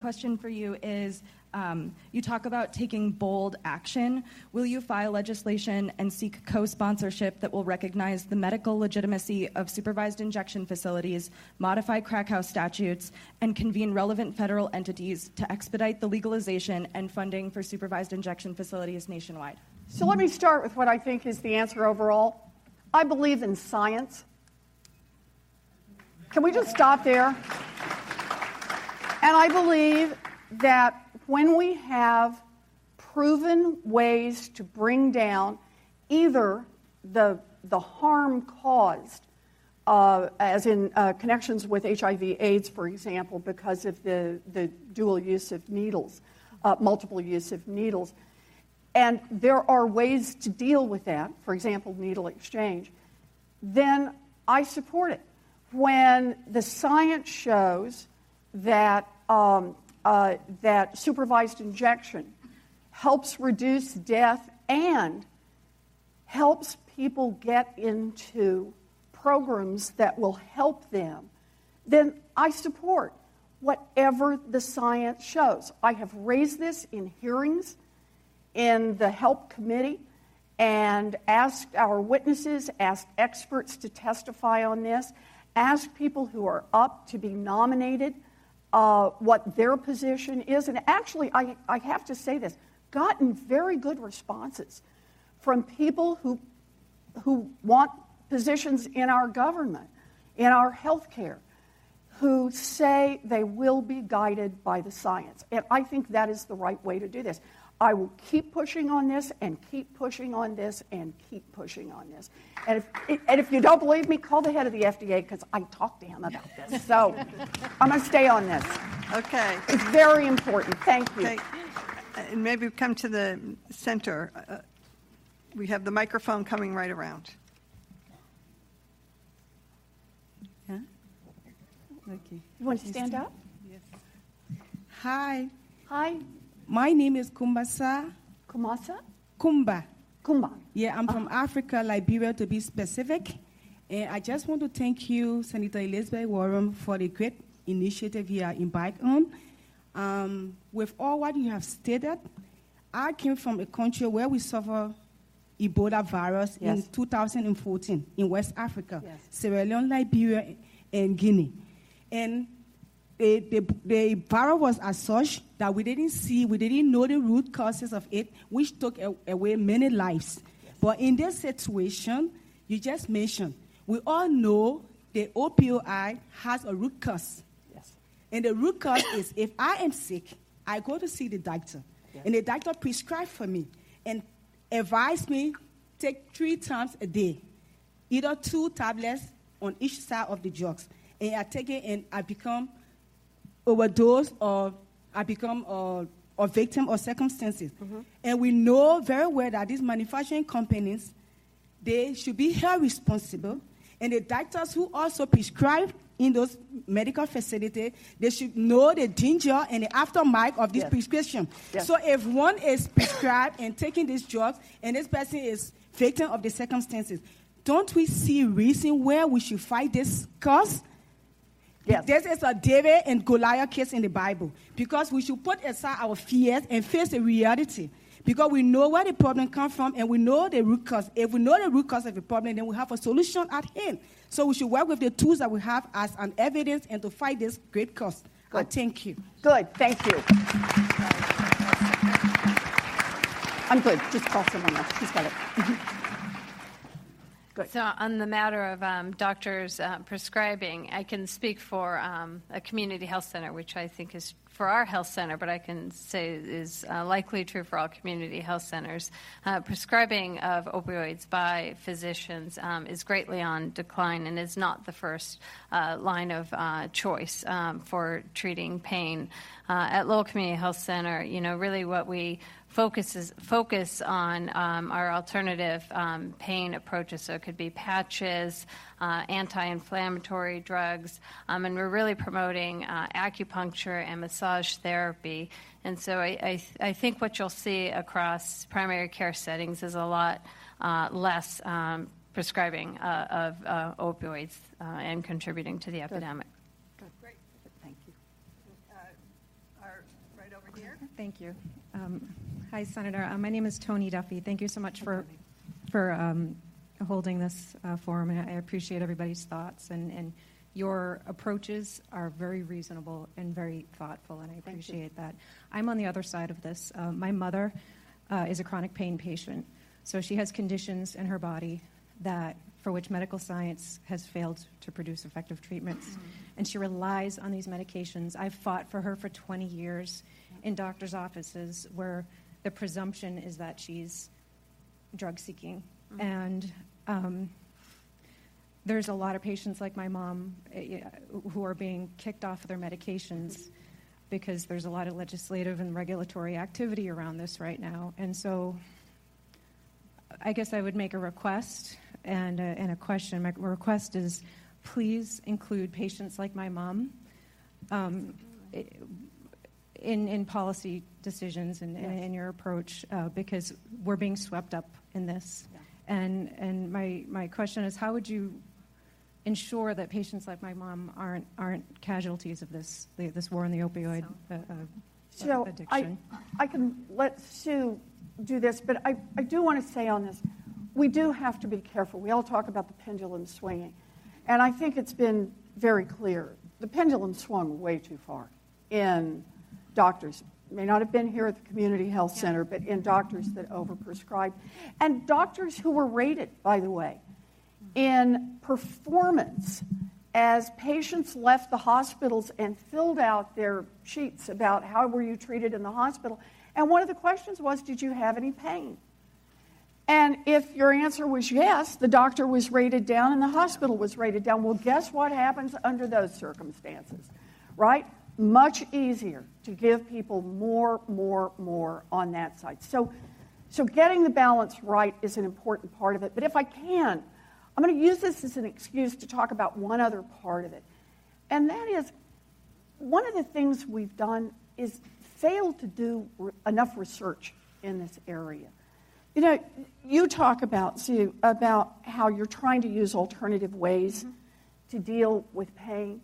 question for you is, you talk about taking bold action. Will you file legislation and seek co-sponsorship that will recognize the medical legitimacy of supervised injection facilities, modify crack house statutes, and convene relevant federal entities to expedite the legalization and funding for supervised injection facilities nationwide? So let me start with what I think is the answer overall. I believe in science. Can we just stop there? And I believe that when we have proven ways to bring down either the harm caused, as in connections with HIV/AIDS, for example, because of the dual use of needles, multiple use of needles, and there are ways to deal with that, for example, needle exchange, then I support it. When the science shows that that supervised injection helps reduce death and helps people get into programs that will help them, then I support whatever the science shows. I have raised this in hearings in the HELP committee and asked our witnesses, asked experts to testify on this, asked people who are up to be nominated what their position is. And actually, I have to say this, gotten very good responses from people who want positions in our government, in our health care, who say they will be guided by the science. And I think that is the right way to do this. I will keep pushing on this and keep pushing on this and keep pushing on this. And if you don't believe me, call the head of the FDA because I talked to him about this. So I'm going to stay on this. Okay. It's very important. Thank you. Okay. And maybe come to the center. We have the microphone coming right around. Yeah? Okay. You want to stand up? Yes. Hi. Hi. My name is Kumbasa. Kumasa? Kumba. Kumba. Yeah, I'm from Africa, Liberia, to be specific. And I just want to thank you, Senator Elizabeth Warren, for the great initiative you are embarked on. With all what you have stated, I came from a country where we suffer Ebola virus in 2014 in West Africa, Sierra Leone, Liberia, and Guinea. And the virus was as such that we didn't know the root causes of it, which took away many lives. Yes. But in this situation, you just mentioned, we all know the opioid has a root cause. Yes. And the root cause is if I am sick, I go to see the doctor. Yes. And the doctor prescribes for me and advise me take 3 times a day, either 2 tablets on each side of the drugs. And I take it and I become overdose or I become a victim of circumstances. Mm-hmm. And we know very well that these manufacturing companies, they should be held responsible. And the doctors who also prescribe in those medical facilities, they should know the danger and the aftermath of this prescription. Yes. So if one is prescribed and taking these drugs and this person is victim of the circumstances, don't we see reason where we should fight this cause? Yes. This is a David and Goliath case in the Bible because we should put aside our fears and face the reality because we know where the problem comes from and we know the root cause. If we know the root cause of the problem, then we have a solution at hand. So we should work with the tools that we have as an evidence and to fight this great cause. Good. Thank you. Good. Thank you. I'm good. Just call someone else. She's got it. Good. So on the matter of doctors prescribing, I can speak for a community health center, which I think is for our health center, but I can say is likely true for all community health centers. Prescribing of opioids by physicians is greatly on decline and is not the first line of choice for treating pain. At Lowell Community Health Center, really what we focus on our alternative pain approaches. So it could be patches, anti-inflammatory drugs, and we're really promoting acupuncture and massage therapy. And so I think what you'll see across primary care settings is a lot less prescribing of opioids and contributing to the epidemic. Good. Great. Thank you. Our Thank you. Hi, Senator. My name is Tony Duffy. Thank you so much for holding this forum. And I appreciate everybody's thoughts, and your approaches are very reasonable and very thoughtful, and I appreciate that. I'm on the other side of this. My mother is a chronic pain patient, so she has conditions in her body for which medical science has failed to produce effective treatments. And she relies on these medications. I've fought for her for 20 years in doctors' offices where the presumption is that she's drug-seeking. And there's a lot of patients like my mom who are being kicked off of their medications because there's a lot of legislative and regulatory activity around this right now. And so I guess I would make a request and a question. My request is, please include patients like my mom in policy decisions and in your approach, because we're being swept up in this. Yeah. And my question is, how would you ensure that patients like my mom aren't casualties of this war on the opioid addiction? I can let Sue do this, but I do want to say on this, we do have to be careful. We all talk about the pendulum swinging, and I think it's been very clear. The pendulum swung way too far in doctors. May not have been here at the Community Health Center, but in doctors that overprescribed. And doctors who were rated, by the way, in performance as patients left the hospitals and filled out their sheets about how were you treated in the hospital. And one of the questions was, did you have any pain? And if your answer was yes, the doctor was rated down and the hospital was rated down. Well, guess what happens under those circumstances, right? Much easier to give people more on that side. So getting the balance right is an important part of it. But if I can, I'm going to use this as an excuse to talk about one other part of it. And that is, one of the things we've done is failed to do enough research in this area. You know, you talk about, Sue, about how you're trying to use alternative ways to deal with pain.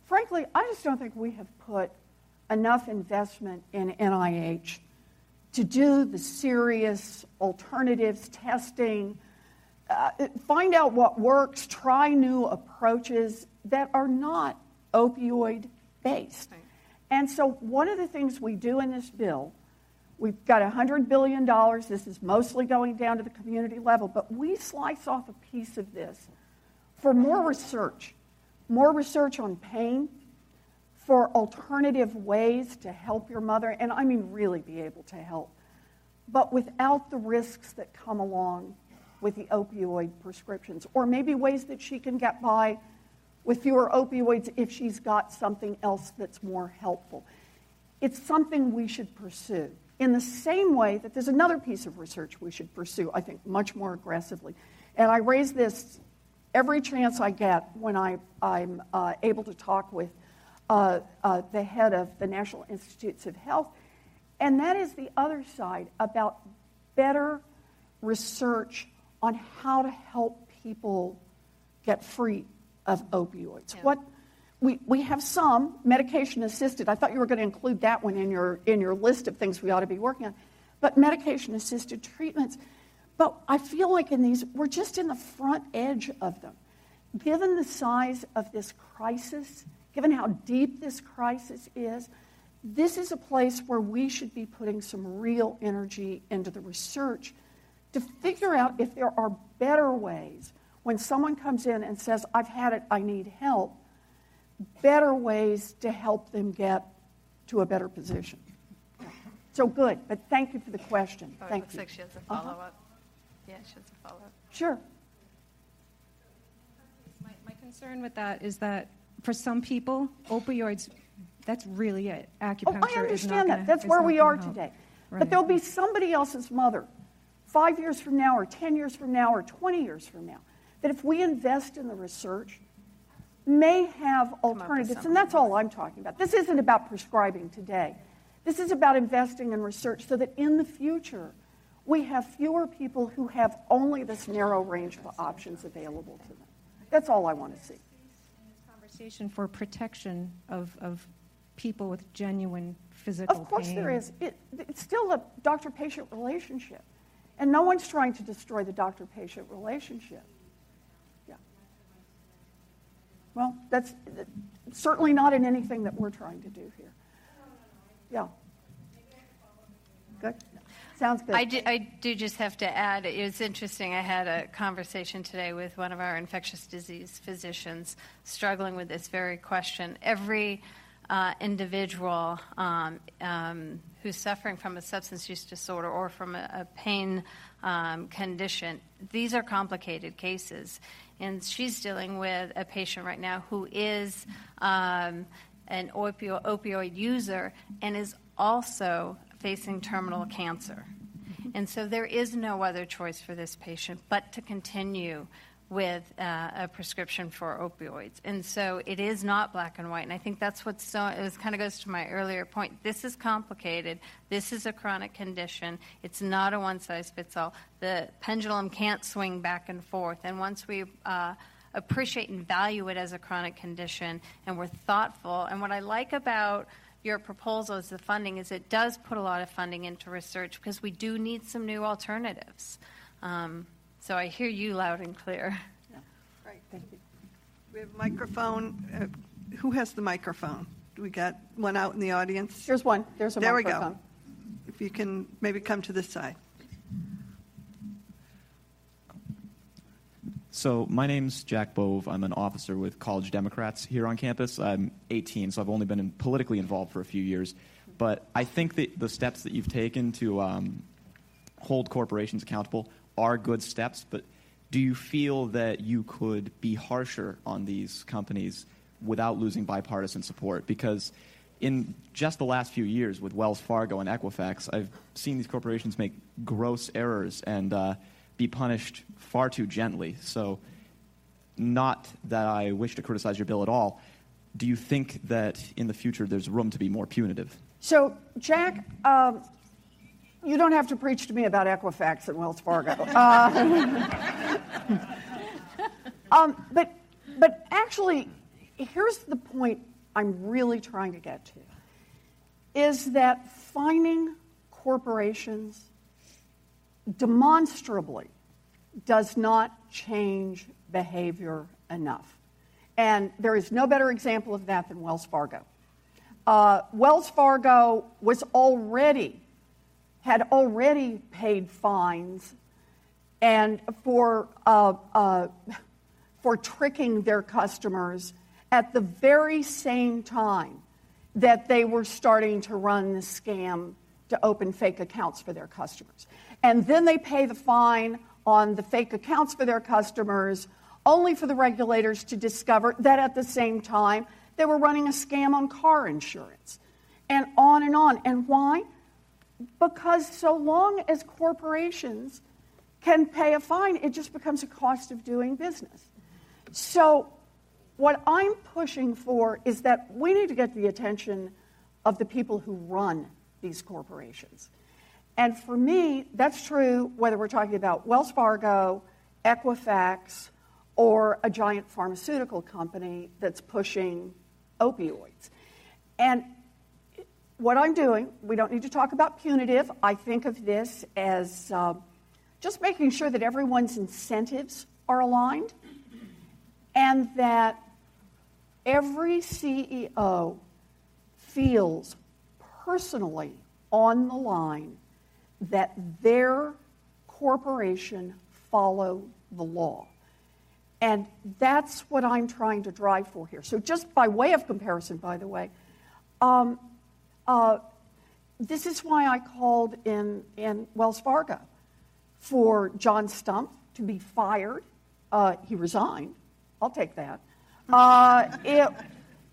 Frankly, I just don't think we have put enough investment in NIH to do the serious alternatives testing, find out what works, try new approaches that are not opioid-based. Right. And so one of the things we do in this bill, we've got $100 billion. This is mostly going down to the community level, but we slice off a piece of this for more research on pain, for alternative ways to help your mother, and I mean really be able to help, but without the risks that come along with the opioid prescriptions, or maybe ways that she can get by with fewer opioids if she's got something else that's more helpful. It's something we should pursue. In the same way that there's another piece of research we should pursue, I think, much more aggressively. And I raise this every chance I get when I'm able to talk with the head of the National Institutes of Health, and that is the other side about better research on how to help people get free of opioids. Yeah. What we have some medication assisted. I thought you were going to include that one in your list of things we ought to be working on, but medication assisted treatments. But I feel like in these, we're just in the front edge of them. Given the size of this crisis, given how deep this crisis is, this is a place where we should be putting some real energy into the research to figure out if there are better ways when someone comes in and says, I've had it, I need help, better ways to help them get to a better position. So good, but thank you for the question. Oh, thank looks you. Like she has a follow-up. Yeah, she has a follow-up. Sure. My concern with that is that for some people, opioids, that's really it. Acupuncture I understand that. That's where we are today. Right. But there'll be somebody else's mother 5 years from now or 10 years from now or 20 years from now that if we invest in the research may have alternatives. And that's all I'm talking about. This isn't about prescribing today. This is about investing in research so that in the future we have fewer people who have only this narrow range of options available to them. That's all I want to see. Conversation for protection of people with genuine physical Of course pain. there is. It's still a doctor-patient relationship. And no one's trying to destroy the doctor-patient relationship. Yeah. Well, that's certainly not in anything that we're trying to do here. Yeah. Good. Sounds good. I do just have to add, it was interesting. I had a conversation today with one of our infectious disease physicians struggling with this very question. Every individual who's suffering from a substance use disorder or from a pain condition, these are complicated cases. And she's dealing with a patient right now who is an opioid user and is also facing terminal cancer. And so there is no other choice for this patient but to continue with a prescription for opioids. And so it is not black and white. And I think that's what's so, it kind of goes to my earlier point. This is complicated. This is a chronic condition. It's not a one-size-fits-all. The pendulum can't swing back and forth. And once we appreciate and value it as a chronic condition and we're thoughtful, and what I like about your proposal is the funding is it does put a lot of funding into research because we do need some new alternatives. So I hear you loud and clear. Yeah. Right. Thank you. We have a microphone. Who has the microphone? We got one out in the audience. Here's one. There's a There microphone. we go. If you can maybe come to this side. So my name's Jack Bove. I'm an officer with College Democrats here on campus. I'm 18, so I've only been politically involved for a few years. But I think that the steps that you've taken to hold corporations accountable are good steps, but do you feel that you could be harsher on these companies without losing bipartisan support? Because in just the last few years with Wells Fargo and Equifax, I've seen these corporations make gross errors and be punished far too gently. So not that I wish to criticize your bill at all. Do you think that in the future there's room to be more punitive? So, Jack, you don't have to preach to me about Equifax and Wells Fargo. But actually, here's the point I'm really trying to get to, is that fining corporations demonstrably does not change behavior enough. And there is no better example of that than Wells Fargo. Wells Fargo had already paid fines and for tricking their customers at the very same time that they were starting to run the scam to open fake accounts for their customers. And then they pay the fine on the fake accounts for their customers, only for the regulators to discover that at the same time they were running a scam on car insurance, and on and on. And why? Because so long as corporations can pay a fine, it just becomes a cost of doing business. So what I'm pushing for is that we need to get the attention of the people who run these corporations. And for me, that's true whether we're talking about Wells Fargo, Equifax, or a giant pharmaceutical company that's pushing opioids. And what I'm doing, we don't need to talk about punitive. I think of this as just making sure that everyone's incentives are aligned and that every CEO feels personally on the line that their corporation follow the law. And that's what I'm trying to drive for here. So just by way of comparison, by the way, this is why I called in Wells Fargo for John Stumpf to be fired. He resigned. I'll take that.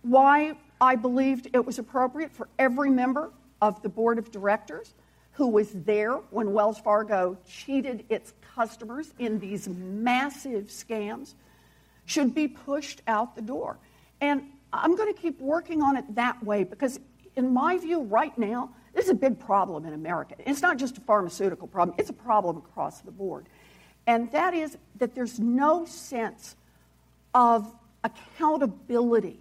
Why I believed it was appropriate for every member of the board of directors who was there when Wells Fargo cheated its customers in these massive scams should be pushed out the door. And I'm going to keep working on it that way because in my view right now, this is a big problem in America. It's not just a pharmaceutical problem, it's a problem across the board. And that is that there's no sense of accountability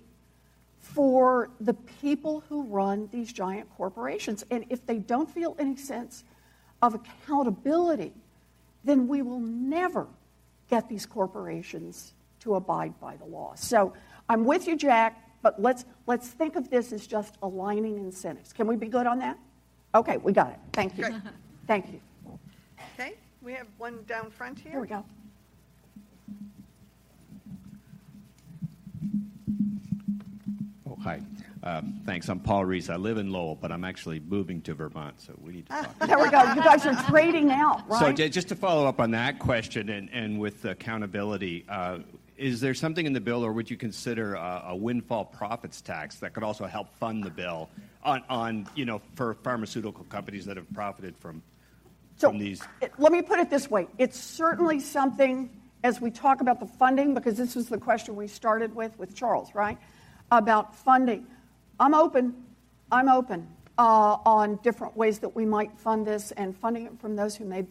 for the people who run these giant corporations. And if they don't feel any sense of accountability, then we will never get these corporations to abide by the law. So I'm with you, Jack, but let's think of this as just aligning incentives. Can we be good on that? Okay, we got it. Thank you. Great. Thank you. Okay, we have one down front here. Here we go. Oh, hi. Thanks. I'm Paul Reese. I live in Lowell, but I'm actually moving to Vermont, so we need to talk. There we go. You guys are trading out, right? So just to follow up on that question and with accountability, is there something in the bill, or would you consider a windfall profits tax that could also help fund the bill on for pharmaceutical companies that have profited from these? Let me put it this way. It's certainly something, as we talk about the funding, because this was the question we started with Charles, right? About funding. I'm open on different ways that we might fund this, and funding it from those who made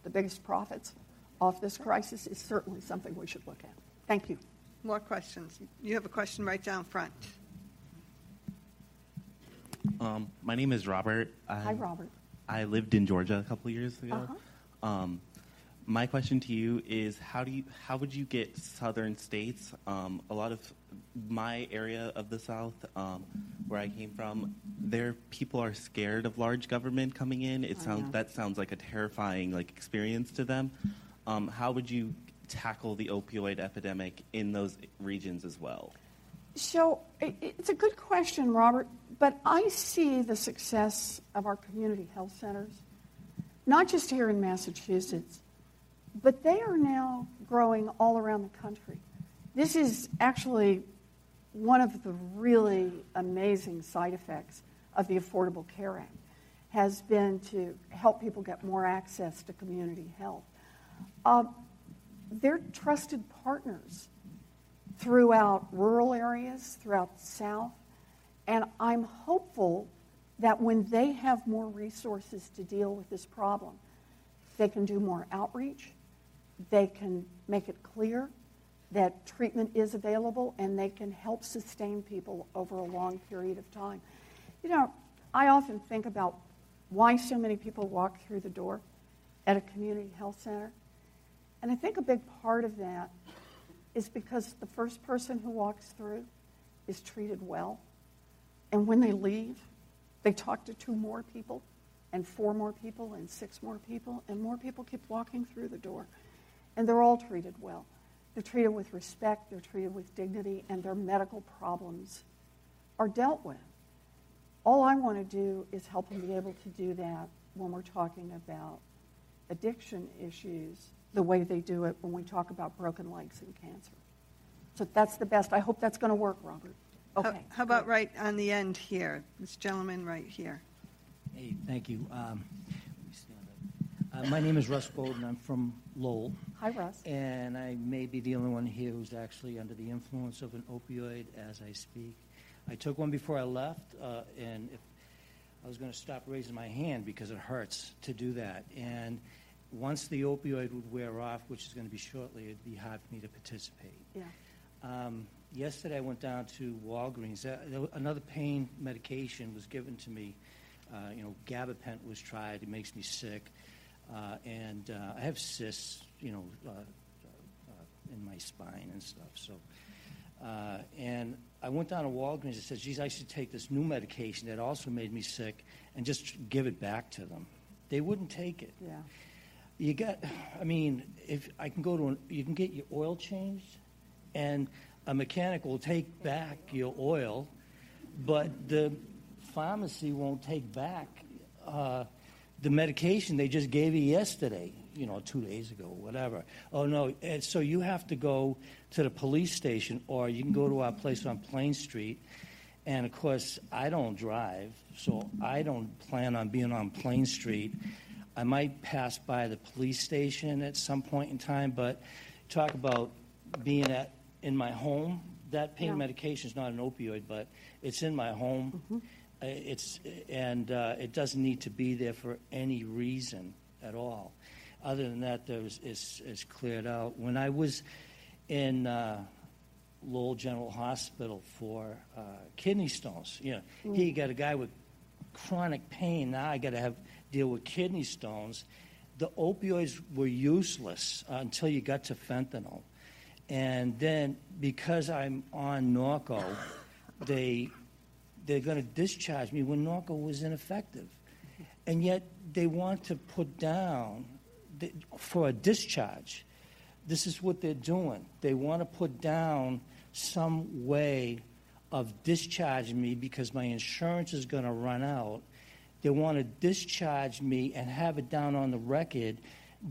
the biggest profits off this crisis is certainly something we should look at. Thank you. More questions. You have a question right down front. My name is Robert. Hi, Robert. I lived in Georgia a couple years ago. My question to you is, how would you get southern states? A lot of my area of the South, where I came from, people are scared of large government coming in. That sounds like a terrifying experience to them. How would you tackle the opioid epidemic in those regions as well? So it's a good question, Robert, but I see the success of our community health centers, not just here in Massachusetts, but they are now growing all around the country. This is actually one of the really amazing side effects of the Affordable Care Act, has been to help people get more access to community health. They're trusted partners throughout rural areas, throughout the South, and I'm hopeful that when they have more resources to deal with this problem, they can do more outreach, they can make it clear that treatment is available, and they can help sustain people over a long period of time. I often think about why so many people walk through the door at a community health center, and I think a big part of that is because the first person who walks through is treated well, and when they leave, they talk to 2 more people, and 4 more people, and 6 more people, and more people keep walking through the door. And they're all treated well. They're treated with respect, they're treated with dignity, and their medical problems are dealt with. All I want to do is help them be able to do that when we're talking about addiction issues, the way they do it when we talk about broken legs and cancer. So that's the best. I hope that's going to work, Robert. Okay. How about right on the end here, this gentleman right here? Hey, thank you. My name is Russ Golden. I'm from Lowell. Hi, Russ. And I may be the only one here who's actually under the influence of an opioid as I speak. I took one before I left, and if I was going to stop raising my hand because it hurts to do that. And once the opioid would wear off, which is going to be shortly, it'd be hard for me to participate. Yeah. Yesterday I went down to Walgreens. Another pain medication was given to me. Gabapentin was tried. It makes me sick. And I have cysts, in my spine and stuff. So, and I went down to Walgreens and said, geez, I should take this new medication that also made me sick and just give it back to them. They wouldn't take it. Yeah. If I can you can get your oil changed, and a mechanic will take back your oil, but the pharmacy won't take back the medication they just gave you yesterday, 2 days ago, whatever. Oh, no. And so you have to go to the police station, or you can go to our place on Plain Street. And, of course, I don't drive, so I don't plan on being on Plain Street. I might pass by the police station at some point in time, but talk about being in my home. That pain medication is not an opioid, but it's in my home. Mm-hmm. It doesn't need to be there for any reason at all. Other than that, it's cleared out. When I was in Lowell General Hospital for kidney stones. You know, here you got a guy with chronic pain. Now I got to deal with kidney stones. The opioids were useless until you got to fentanyl. And then because I'm on Norco, they're going to discharge me when Norco was ineffective. And yet they want to put down, for a discharge, this is what they're doing. They want to put down some way of discharging me because my insurance is going to run out. They want to discharge me and have it down on the record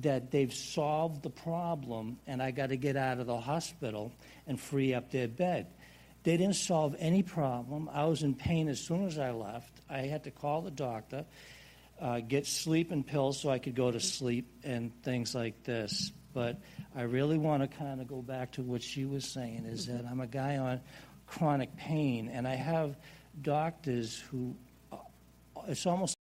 that they've solved the problem and I got to get out of the hospital and free up their bed. They didn't solve any problem. I was in pain as soon as I left. I had to call the doctor, get sleeping pills so I could go to sleep and things like this. But I really want to kind of go back to what she was saying, is that I'm a guy on chronic pain, and I have doctors who, it's almost